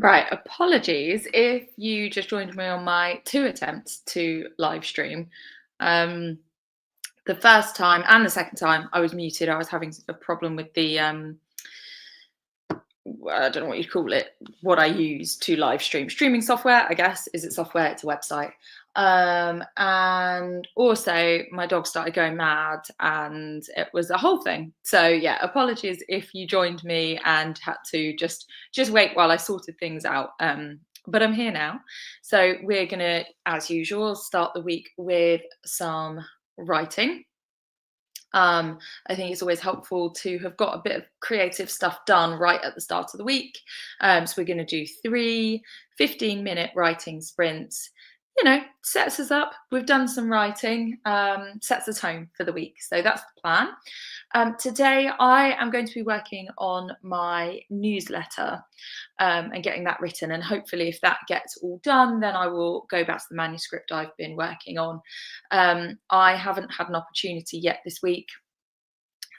Right, apologies if you just joined me on my two attempts to live stream. Um, the first time and the second time I was muted. I was having a problem with the I don't know what you call it, what I use to live streaming software, I guess. Is it software? It's a website. And also my dog started going mad and it was a whole thing. So yeah, apologies if you joined me and had to just wait while I sorted things out. But I'm here now. So we're gonna, as usual, start the week with some writing. I think it's always helpful to have got a bit of creative stuff done right at the start of the week. So we're going to do 3 15-minute writing sprints. Sets us up. We've done some writing, sets the tone for the week. So that's the plan. Today, I am going to be working on my newsletter and getting that written. And hopefully, if that gets all done, then I will go back to the manuscript I've been working on. I haven't had an opportunity yet this week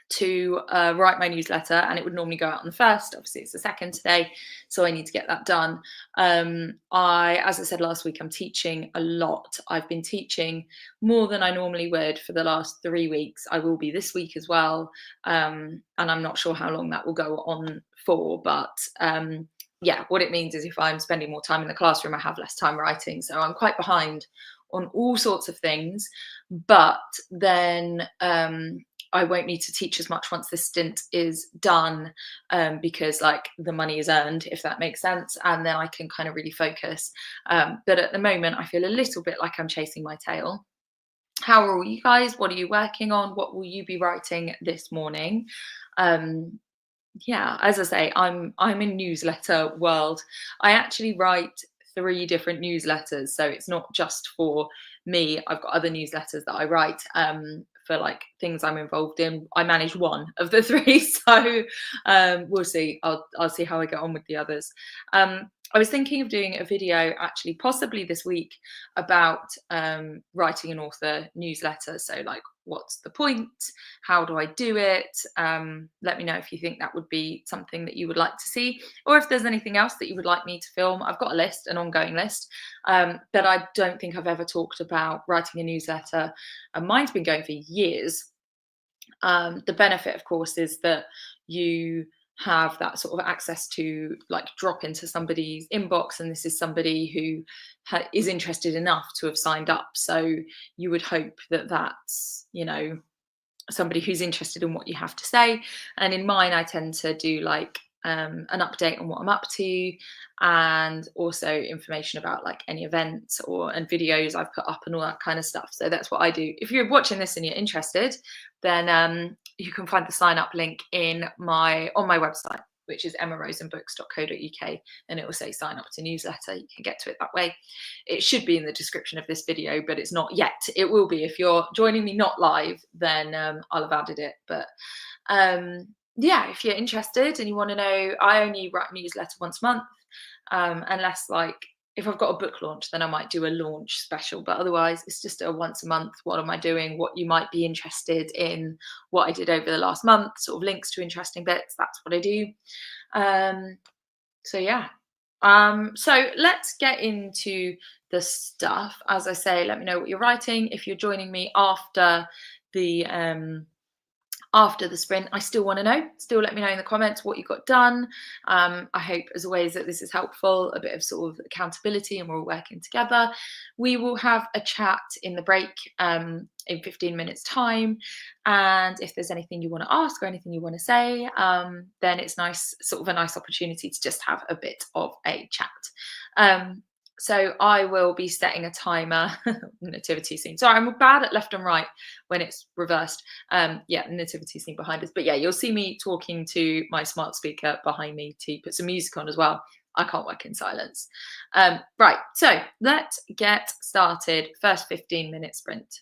to write my newsletter, and it would normally go out on the first. Obviously, it's the second today, so I need to get that done. As I said last week, I'm teaching a lot. I've been teaching more than I normally would for the last 3 weeks. I will be this week as well, and I'm not sure how long that will go on for, but yeah, what it means is if I'm spending more time in the classroom, I have less time writing. So I'm quite behind on all sorts of things, but then I won't need to teach as much once this stint is done, because like the money is earned, if that makes sense, and then I can kind of really focus. But at the moment, I feel a little bit like I'm chasing my tail. How are all you guys? What are you working on? What will you be writing this morning? Um, yeah, as I say, I'm in newsletter world. I actually write 3 different newsletters, so it's not just for me. I've got other newsletters that I write for like things I'm involved in. I manage one of the three, so we'll see. I'll see how I get on with the others. I was thinking of doing a video actually, possibly this week, about writing an author newsletter. So like, what's the point? How do I do it? Let me know if you think that would be something that you would like to see, or if there's anything else that you would like me to film. I've got a list, an ongoing list, but I don't think I've ever talked about writing a newsletter, and mine's been going for years. The benefit, of course, is that you have that sort of access to like drop into somebody's inbox, and this is somebody who is interested enough to have signed up. So you would hope that that's, somebody who's interested in what you have to say. And in mine, I tend to do like an update on what I'm up to, and also information about like any events and videos I've put up and all that kind of stuff. So that's what I do. If you're watching this and you're interested, then you can find the sign up link on my website, which is emmarosenbooks.co.uk, and it will say sign up to newsletter. You can get to it that way. It should be in the description of this video, but it's not yet. It will be. If you're joining me not live, then I'll have added it. But yeah, if you're interested and you want to know, I only write a newsletter once a month, unless like if I've got a book launch, then I might do a launch special. But otherwise, it's just a once a month. What am I doing? What you might be interested in? What I did over the last month? Sort of links to interesting bits. That's what I do. So yeah. So let's get into the stuff. As I say, let me know what you're writing. If you're joining me the after the sprint, I still want to know. Still let me know in the comments what you got done. I hope, as always, that this is helpful, a bit of sort of accountability, and we're all working together. We will have a chat in the break in 15 minutes time, and if there's anything you want to ask or anything you want to say, then it's sort of a nice opportunity to just have a bit of a chat. So I will be setting a timer. Nativity scene. Sorry, I'm bad at left and right when it's reversed. Yeah, nativity scene behind us. But yeah, you'll see me talking to my smart speaker behind me to put some music on as well. I can't work in silence. Right, so let's get started. First 15-minute sprint.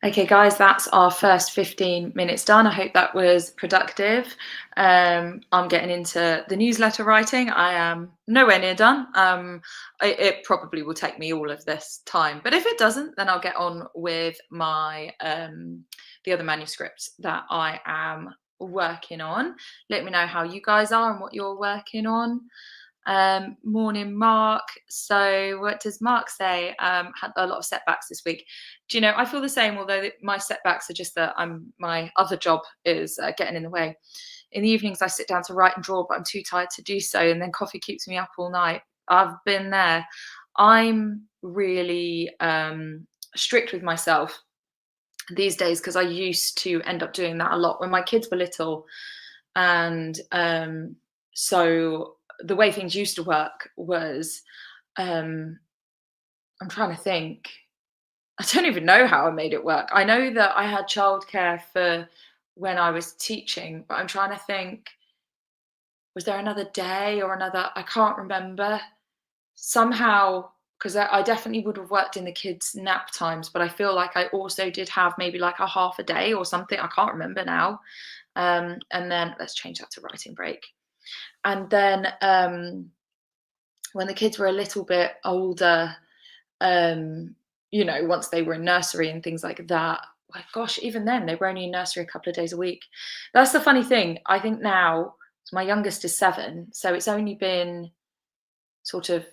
Okay, guys, that's our first 15 minutes done. I hope that was productive. I'm getting into the newsletter writing. I am nowhere near done. It probably will take me all of this time, but if it doesn't, then I'll get on with my the other manuscripts that I am working on. Let me know how you guys are and what you're working on. Morning, Mark. So, what does Mark say? Had a lot of setbacks this week. Do you know? I feel the same. Although my setbacks are just that my other job is getting in the way. In the evenings, I sit down to write and draw, but I'm too tired to do so, and then coffee keeps me up all night. I've been there. I'm really strict with myself these days because I used to end up doing that a lot when my kids were little, and so the way things used to work was, um, I'm trying to think. I don't even know how I made it work. I know that I had childcare for when I was teaching, but I'm trying to think, was there another day or another? I can't remember. Somehow, because I definitely would have worked in the kids' nap times, but I feel like I also did have maybe like a half a day or something. I can't remember now. And then let's change that to writing break. And then when the kids were a little bit older, um, once they were in nursery and things like that. Well, gosh, even then they were only in nursery a couple of days a week. That's the funny thing. I think now, so my youngest is 7, so it's only been sort of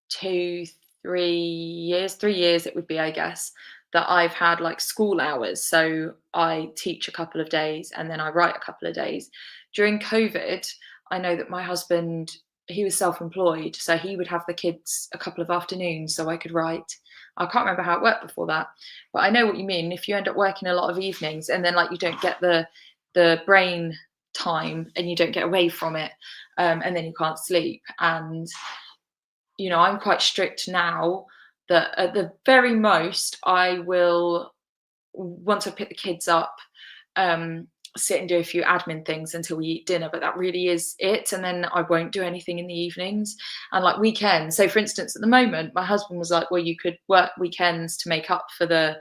2, 3 years, 3 years it would be, I guess, that I've had like school hours. So I teach a couple of days and then I write a couple of days. During COVID, I know that my husband, he was self-employed, so he would have the kids a couple of afternoons so I could write. I can't remember how it worked before that, but I know what you mean. If you end up working a lot of evenings and then like you don't get the brain time and you don't get away from it, and then you can't sleep. And I'm quite strict now that at the very most, I will, once I pick the kids up, um, sit and do a few admin things until we eat dinner, but that really is it. And then I won't do anything in the evenings and like weekends. So, for instance, at the moment, my husband was like, well, you could work weekends to make up for the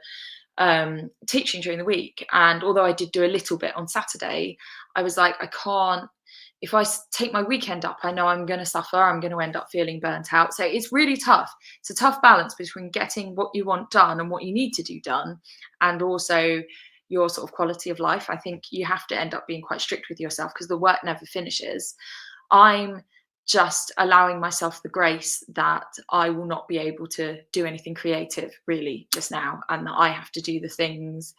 teaching during the week. And although I did do a little bit on Saturday, I was like, I can't. If I take my weekend up, I know I'm going to suffer. I'm going to end up feeling burnt out. So it's really tough. It's a tough balance between getting what you want done and what you need to do done, and also your sort of quality of life. I think you have to end up being quite strict with yourself because the work never finishes. I'm just allowing myself the grace that I will not be able to do anything creative really just now, and that I have to do the things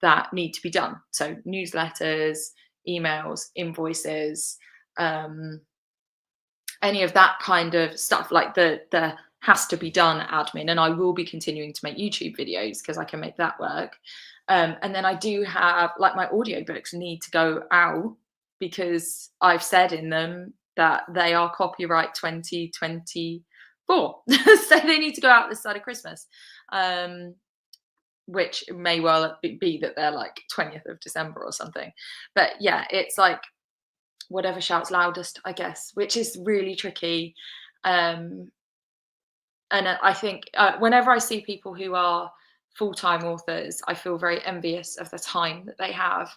that need to be done. So newsletters, emails, invoices, um, any of that kind of stuff, like the has to be done admin. And I will be continuing to make YouTube videos because I can make that work. And then I do have like my audiobooks need to go out because I've said in them that they are copyright 2024. So they need to go out this side of Christmas. Which may well be that they're like 20th of December or something. But yeah, it's like whatever shouts loudest, I guess, which is really tricky. Um, and I think whenever I see people who are full-time authors, I feel very envious of the time that they have.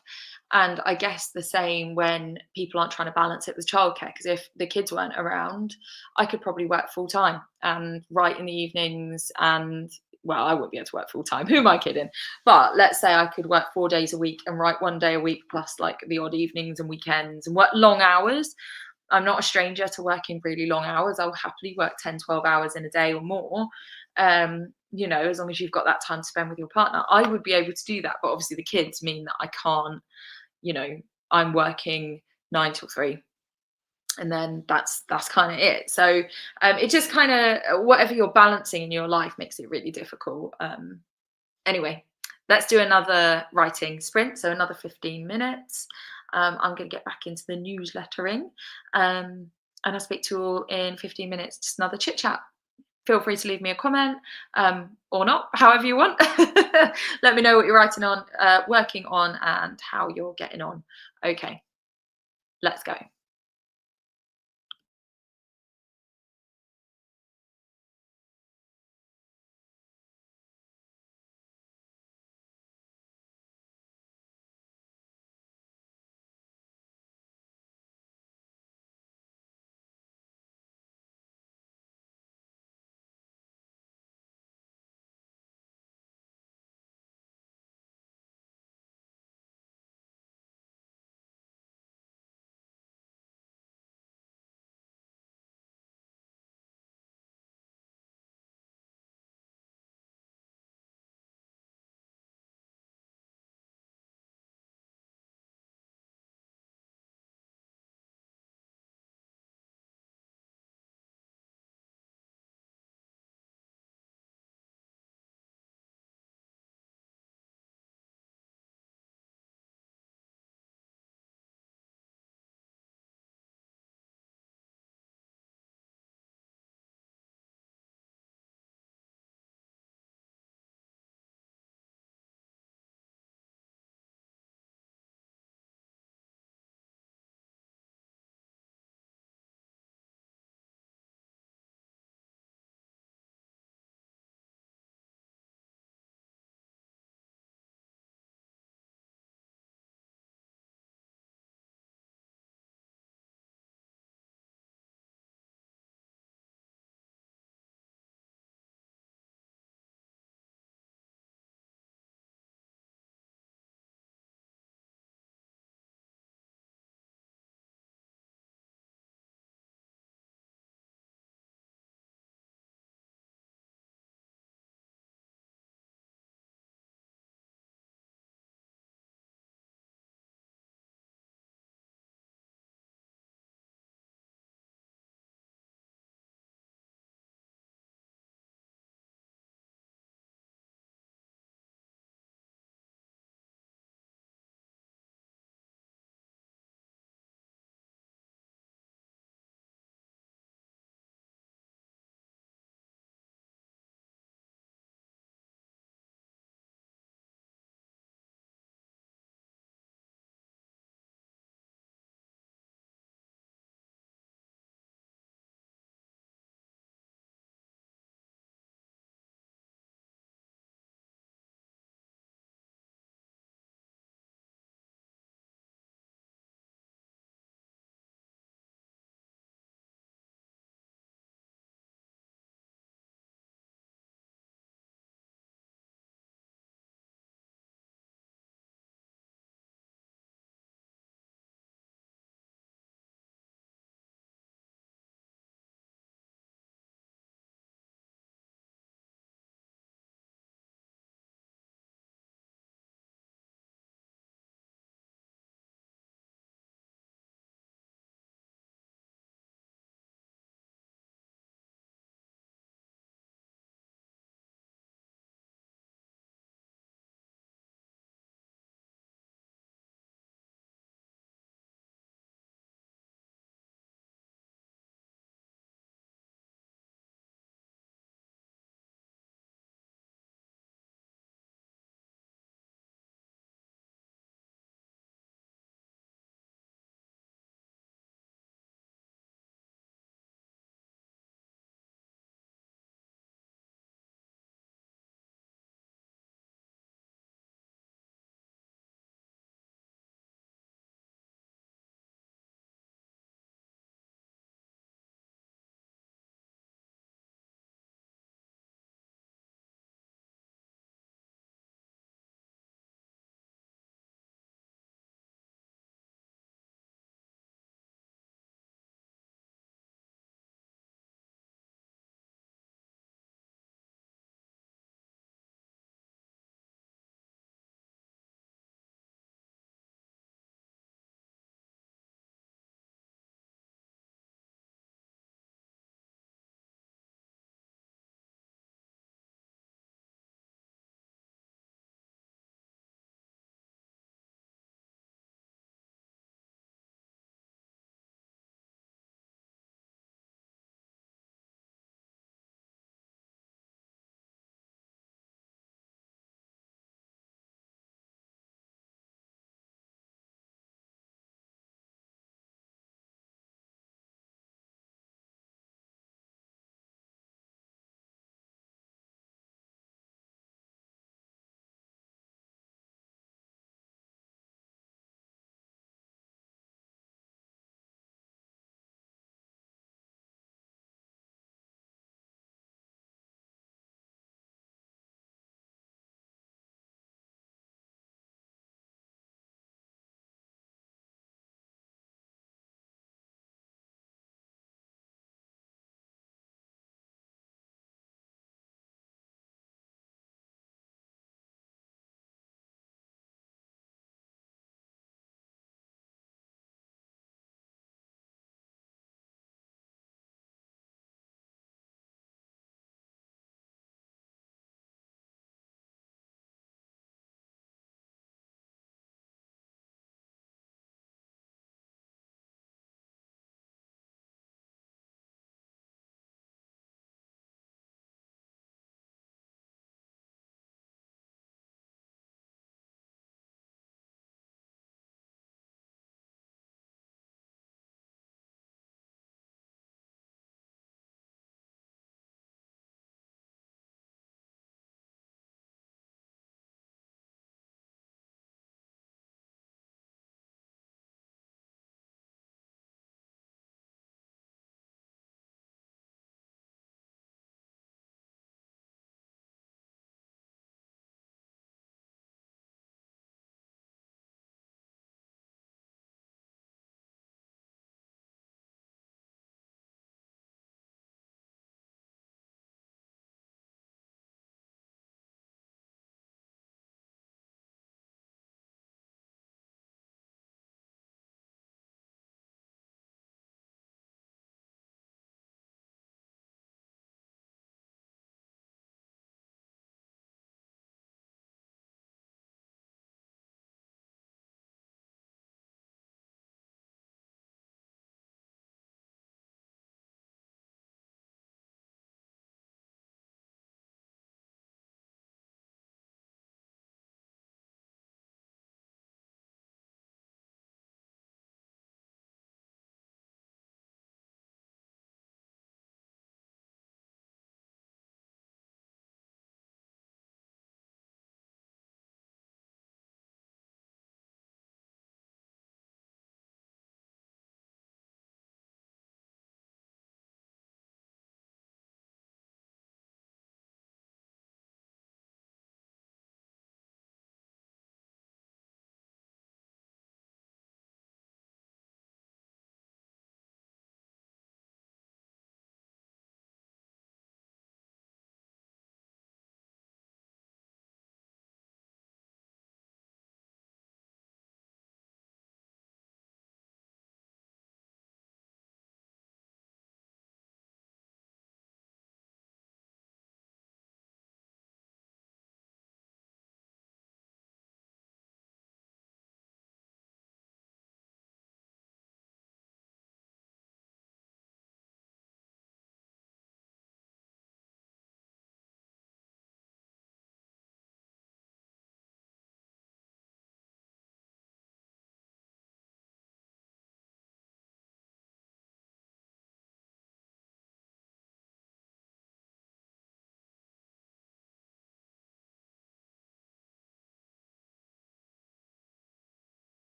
And I guess the same when people aren't trying to balance it with childcare, because if the kids weren't around, I could probably work full-time and write in the evenings. And well, I wouldn't be able to work full-time. Who am I kidding? But let's say I could work 4 days a week and write 1 day a week plus like the odd evenings and weekends and work long hours. I'm not a stranger to working really long hours. I'll happily work 10, 12 hours in a day or more. As long as you've got that time to spend with your partner, I would be able to do that. But obviously the kids mean that I can't, you know, I'm working 9 till 3. And then that's kind of it. So it just kind of whatever you're balancing in your life makes it really difficult. Anyway, let's do another writing sprint. So another 15 minutes. I'm going to get back into the newslettering. And I'll speak to you all in 15 minutes, just another chit chat. Feel free to leave me a comment or not, however you want. Let me know what you're writing on, working on, and how you're getting on. Okay, let's go.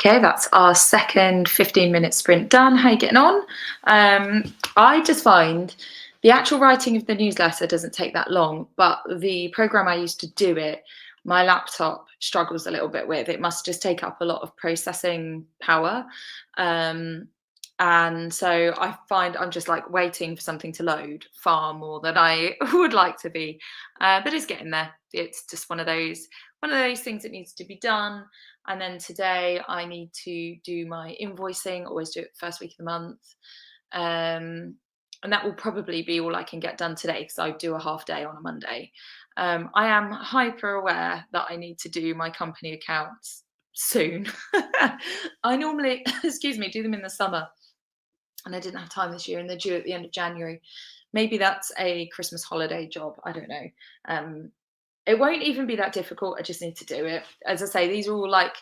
Okay, that's our second 15-minute sprint done. How are you getting on? I just find the actual writing of the newsletter doesn't take that long, but the program I used to do it, my laptop struggles a little bit with. It must just take up a lot of processing power. Um, and so I find I'm just like waiting for something to load far more than I would like to be. But it's getting there. It's just one of those things that needs to be done. And then today I need to do my invoicing, always do it first week of the month. Um, and that will probably be all I can get done today because I do a half day on a Monday. I am hyper aware that I need to do my company accounts soon. I normally, excuse me, do them in the summer, and I didn't have time this year, and they're due at the end of January. Maybe that's a Christmas holiday job. I don't know. Um, it won't even be that difficult. I just need to do it. As I say, these are all like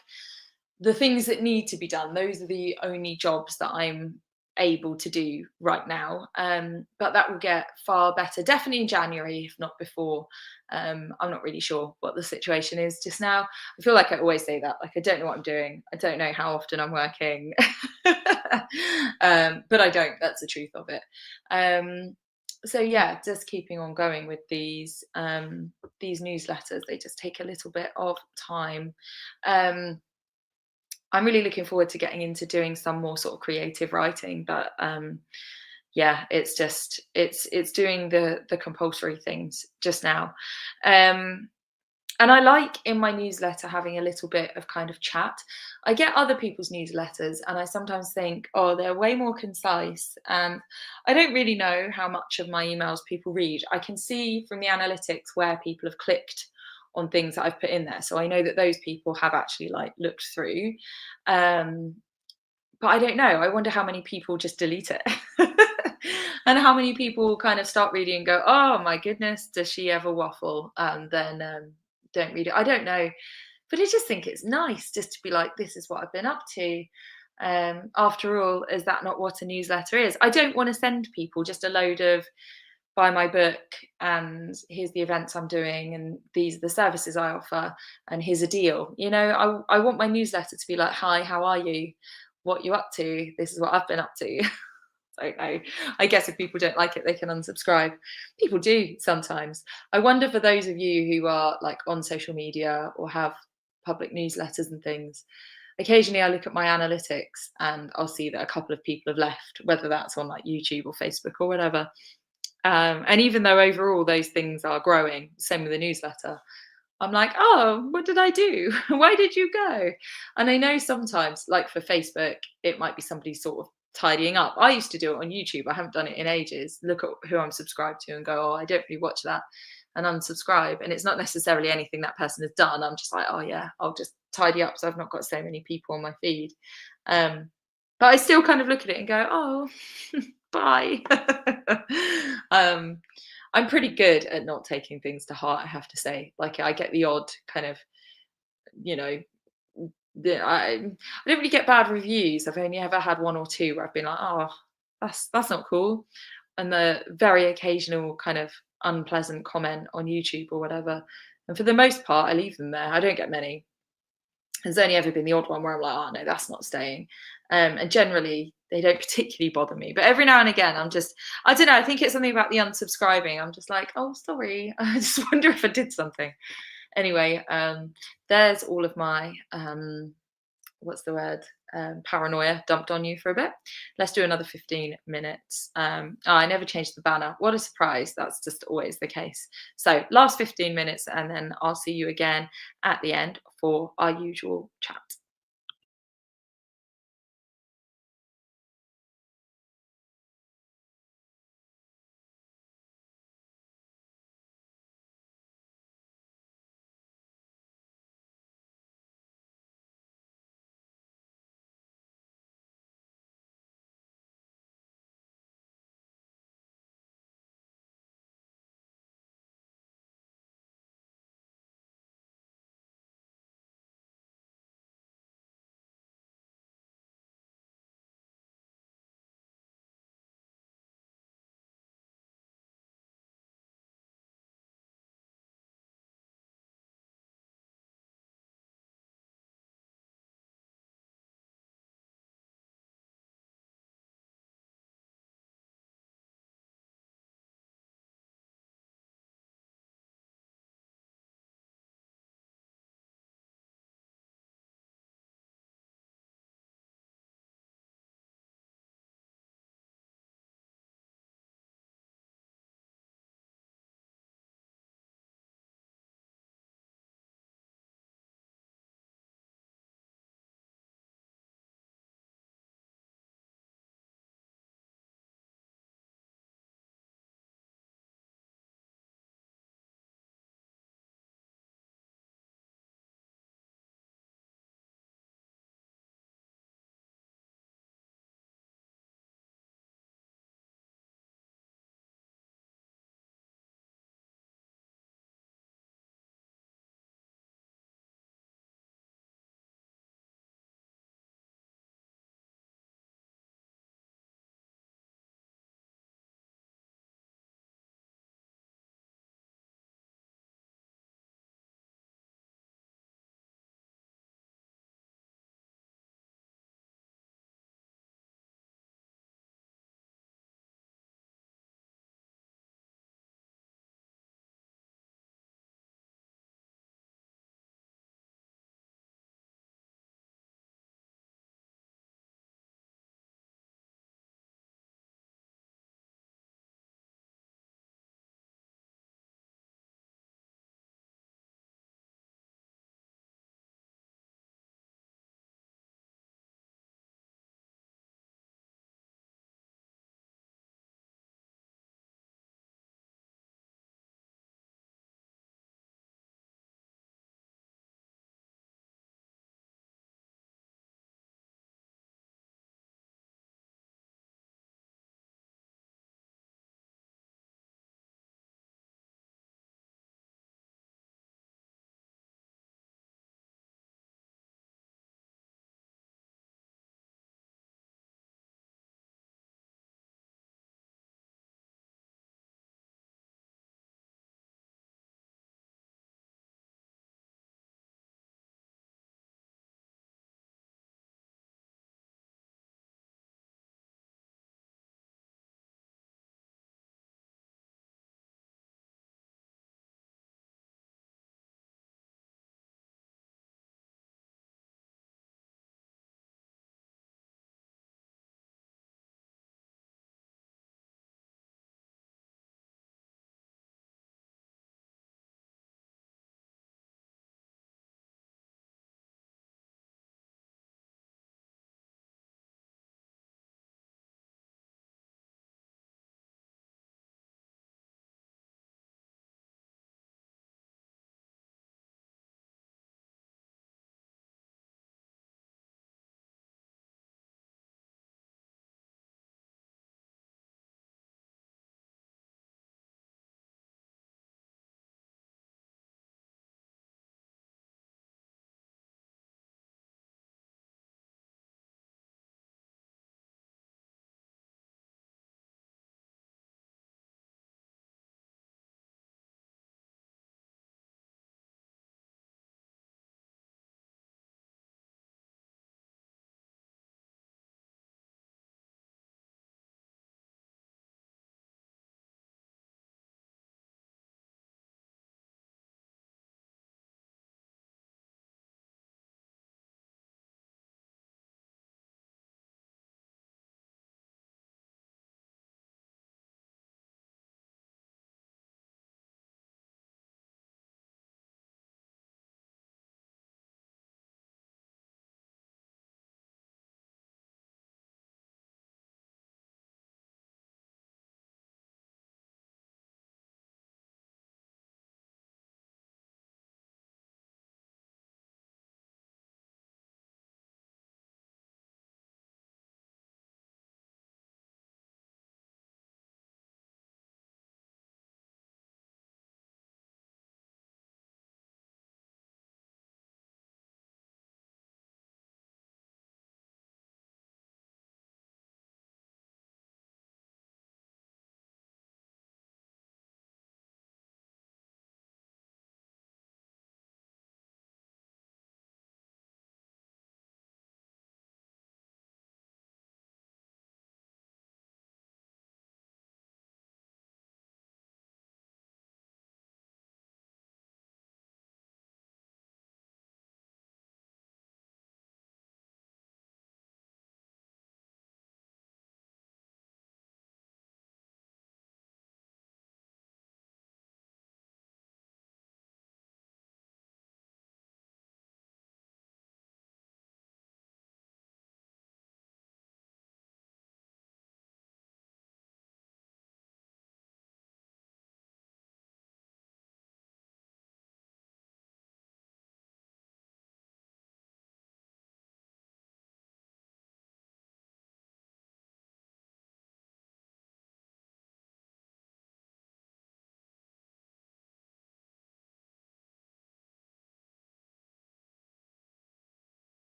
the things that need to be done. Those are the only jobs that I'm able to do right now. But that will get far better, definitely in January, if not before. I'm not really sure what the situation is just now. I feel like I always say that. Like, I don't know what I'm doing. I don't know how often I'm working. But I don't. That's the truth of it. So yeah, just keeping on going with these newsletters. They just take a little bit of time. Um, I'm really looking forward to getting into doing some more sort of creative writing, but yeah, it's doing the compulsory things just now. Um, and I like in my newsletter having a little bit of kind of chat. I get other people's newsletters and I sometimes think, oh, they're way more concise. And I don't really know how much of my emails people read. I can see from the analytics where people have clicked on things that I've put in there. So I know that those people have actually like looked through. Um, but I don't know. I wonder how many people just delete it. And how many people kind of start reading and go, oh my goodness, does she ever waffle? And then don't read it. I don't know. But I just think it's nice just to be like, this is what I've been up to. After all, is that not what a newsletter is? I don't want to send people just a load of buy my book and here's the events I'm doing and these are the services I offer and here's a deal. I want my newsletter to be like, hi, how are you? What you up to? This is what I've been up to. I don't know. I guess if people don't like it, they can unsubscribe. People do sometimes. I wonder for those of you who are like on social media or have public newsletters and things, occasionally I look at my analytics and I'll see that a couple of people have left, whether that's on like YouTube or Facebook or whatever. And even though overall those things are growing, same with the newsletter, I'm like, oh, what did I do? Why did you go? And I know sometimes, like for Facebook, it might be somebody sort of tidying up. I used to do it on YouTube. I haven't done it in ages. Look at who I'm subscribed to and go, oh, I don't really watch that, and unsubscribe. And it's not necessarily anything that person has done. I'm just like, oh, yeah, I'll just tidy up so I've not got so many people on my feed. But I still kind of look at it and go, oh, bye. um, I'm pretty good at not taking things to heart, I have to say. Like I get the odd kind of, you know, I don't really get bad reviews. I've only ever had one or two where I've been like, oh, that's not cool. And the very occasional kind of unpleasant comment on YouTube or whatever. And for the most part, I leave them there. I don't get many. There's only ever been the odd one where I'm like, oh no, that's not staying. And generally, they don't particularly bother me. But every now and again, I don't know, I think it's something about the unsubscribing. I'm just like, oh, sorry. I just wonder if I did something. Anyway, there's all of my, what's the word? Paranoia dumped on you for a bit. Let's do another 15 minutes. I never changed the banner. What a surprise. That's just always the case. So last 15 minutes, and then I'll see you again at the end for our usual chat.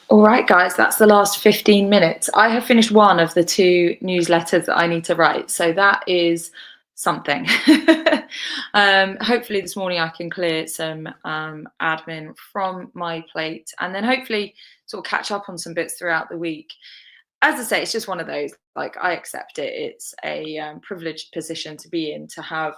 All right, guys, that's the last 15 minutes. I have finished one of the two newsletters that I need to write, so that is something. Hopefully, this morning I can clear some admin from my plate, and then hopefully sort of catch up on some bits throughout the week. As I say, it's just one of those. Like, I accept it. It's a privileged position to be in, to have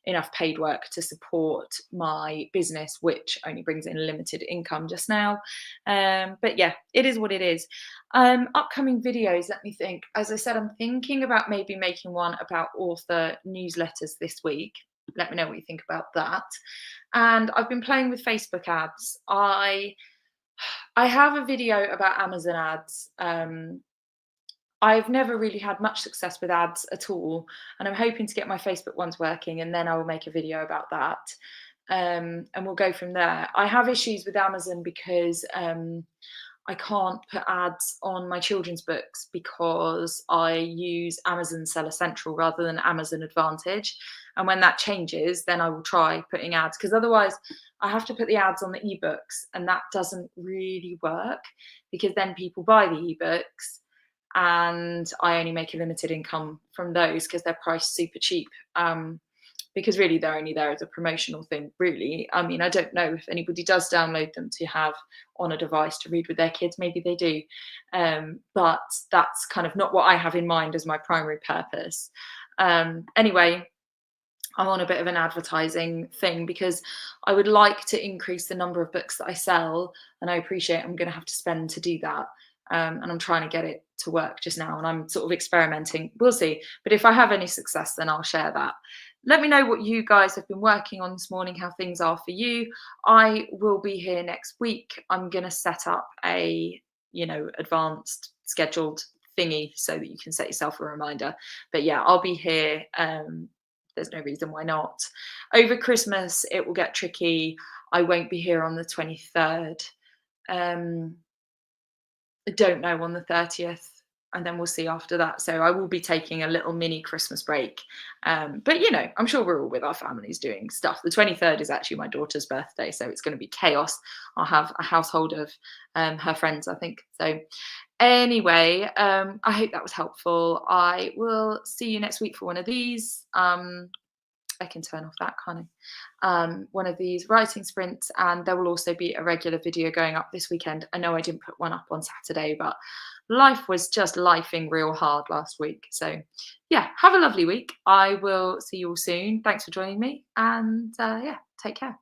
enough paid work to support my business, which only brings in limited income just now. But yeah, it is what it is. Upcoming videos, let me think. As I said, I'm thinking about maybe making one about author newsletters this week. Let me know what you think about that. And I've been playing with Facebook ads. I have a video about Amazon ads. I've never really had much success with ads at all, and I'm hoping to get my Facebook ones working, and then I will make a video about that. And we'll go from there. I have issues with Amazon because I can't put ads on my children's books because I use Amazon Seller Central rather than Amazon Advantage. And when that changes, then I will try putting ads, because otherwise I have to put the ads on the ebooks, and that doesn't really work because then people buy the ebooks and I only make a limited income from those because they're priced super cheap. Because really they're only there as a promotional thing, really. I mean, I don't know if anybody does download them to have on a device to read with their kids. Maybe they do. But that's kind of not what I have in mind as my primary purpose. Anyway, I'm on a bit of an advertising thing because I would like to increase the number of books that I sell, and I appreciate I'm going to have to spend to do that. And I'm trying to get it to work just now, and I'm sort of experimenting. We'll see. But if I have any success, then I'll share that. Let me know what you guys have been working on this morning, how things are for you. I will be here next week. I'm going to set up a, advanced scheduled thingy so that you can set yourself a reminder. But yeah, I'll be here. There's no reason why not. Over Christmas, it will get tricky. I won't be here on the 23rd. I don't know on the 30th, and then we'll see after that. So I will be taking a little mini Christmas break. But I'm sure we're all with our families doing stuff. The 23rd is actually my daughter's birthday, so it's going to be chaos. I'll have a household of her friends, I think. So anyway, I hope that was helpful. I will see you next week for one of these. I can turn off that kind of one of these writing sprints, and there will also be a regular video going up this weekend. I know I didn't put one up on Saturday, but life was just lifing real hard last week. So yeah, have a lovely week. I will see you all soon. Thanks for joining me, and yeah, take care.